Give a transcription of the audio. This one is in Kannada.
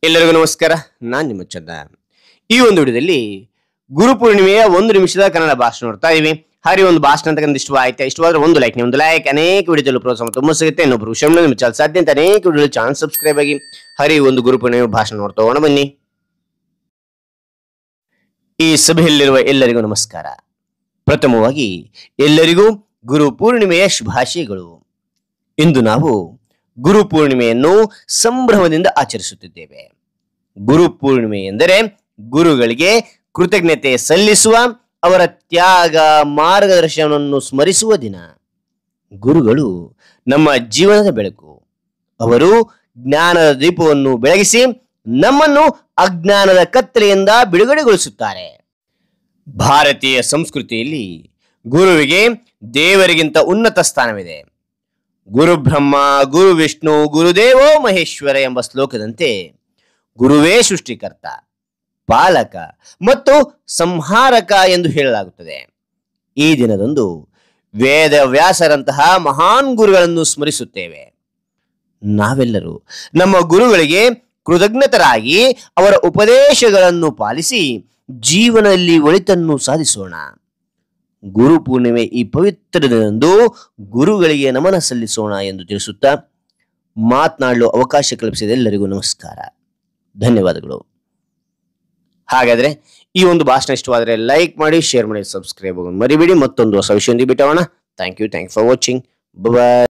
ಎಲ್ಲರಿಗೂ ನಮಸ್ಕಾರ. ನಾನು ನಿಮ್ಮ ಚಂದ. ಈ ಒಂದು ವಿಡಿಯೋದಲ್ಲಿ ಗುರುಪೂರ್ಣಿಮೆಯ 1 ನಿಮಿಷದ ಕನ್ನಡ ಭಾಷಣ ನೋಡ್ತಾ ಇದೀವಿ. ಹಾರಿ ಒಂದು ಭಾಷಣ ಅಂತ ಇಷ್ಟವಾದ್ರೆ ಒಂದು ಲೈಕ್, ಒಂದು ಲೈಕ್ ಅನೇಕ ವಿಡಿಯೋದಲ್ಲಿ ಪ್ರೋತ್ಸಾಹ ತುಂಬ ಸಿಗುತ್ತೆ. ಇನ್ನೊಬ್ರು ವಿಷಯ ನಿಮ್ಮ ಚಾನಲ್ ಸಾಧ್ಯ ಅಂತ ಅನೇಕ ವಿಡಿಯೋ ಚಾನಲ್ ಸಬ್ಸ್ಕ್ರೈಬ್ ಆಗಿ ಹರಿ ಒಂದು ಗುರುಪೂರ್ಣಿಮೆ ಭಾಷಣ ನೋಡ್ತಾ ಹೋಗೋಣ ಬನ್ನಿ. ಈ ಸಭೆಯಲ್ಲಿರುವ ಎಲ್ಲರಿಗೂ ನಮಸ್ಕಾರ. ಪ್ರಥಮವಾಗಿ ಎಲ್ಲರಿಗೂ ಗುರುಪೂರ್ಣಿಮೆಯ ಶುಭಾಶಯಗಳು. ಇಂದು ನಾವು ಗುರುಪೂರ್ಣಿಮೆಯನ್ನು ಸಂಭ್ರಮದಿಂದ ಆಚರಿಸುತ್ತಿದ್ದೇವೆ. ಗುರುಪೂರ್ಣಿಮೆ ಎಂದರೆ ಗುರುಗಳಿಗೆ ಕೃತಜ್ಞತೆ ಸಲ್ಲಿಸುವ, ಅವರ ತ್ಯಾಗ ಮಾರ್ಗದರ್ಶನವನ್ನು ಸ್ಮರಿಸುವ ದಿನ. ಗುರುಗಳು ನಮ್ಮ ಜೀವನದ ಬೆಳಕು. ಅವರು ಜ್ಞಾನದ ದೀಪವನ್ನು ಬೆಳಗಿಸಿ ನಮ್ಮನ್ನು ಅಜ್ಞಾನದ ಕತ್ತಲೆಯಿಂದ ಬಿಡುಗಡೆಗೊಳಿಸುತ್ತಾರೆ. ಭಾರತೀಯ ಸಂಸ್ಕೃತಿಯಲ್ಲಿ ಗುರುವಿಗೆ ದೇವರಿಗಿಂತ ಉನ್ನತ ಸ್ಥಾನವಿದೆ. ಗುರು ಬ್ರಹ್ಮ, ಗುರು ವಿಷ್ಣು, ಗುರುದೇವೋ ಮಹೇಶ್ವರ ಎಂಬ ಶ್ಲೋಕದಂತೆ ಗುರುವೇ ಸೃಷ್ಟಿಕರ್ತ, ಪಾಲಕ ಮತ್ತು ಸಂಹಾರಕ ಎಂದು ಹೇಳಲಾಗುತ್ತದೆ. ಈ ದಿನದಂದು ವೇದವ್ಯಾಸರಂತಹ ಮಹಾನ್ ಗುರುಗಳನ್ನು ಸ್ಮರಿಸುತ್ತೇವೆ. ನಾವೆಲ್ಲರೂ ನಮ್ಮ ಗುರುಗಳಿಗೆ ಕೃತಜ್ಞತರಾಗಿ ಅವರ ಉಪದೇಶಗಳನ್ನು ಪಾಲಿಸಿ ಜೀವನದಲ್ಲಿ ಒಳಿತನ್ನು ಸಾಧಿಸೋಣ. ಗುರು ಪೂರ್ಣಿಮೆ ಈ ಪವಿತ್ರ ದಿನದಂದು ಗುರುಗಳಿಗೆ ನಮನ ಸಲ್ಲಿಸೋಣ ಎಂದು ತಿಳಿಸುತ್ತಾ ಮಾತನಾಡಲು ಅವಕಾಶ ಕಲ್ಪಿಸಿದ ಎಲ್ಲರಿಗೂ ನಮಸ್ಕಾರ, ಧನ್ಯವಾದಗಳು. ಹಾಗಾದ್ರೆ ಈ ಒಂದು ಭಾಷಣ ಇಷ್ಟವಾದರೆ ಲೈಕ್ ಮಾಡಿ, ಶೇರ್ ಮಾಡಿ, ಸಬ್ಸ್ಕ್ರೈಬ್ ಆಗೋದು ಮರಿಬೇಡಿ. ಮತ್ತೊಂದು ಹೊಸ ವಿಷಯದೊಂದಿಗೆ ಬಿಟ್ಟೋಣ. Thank you for watching. Bye.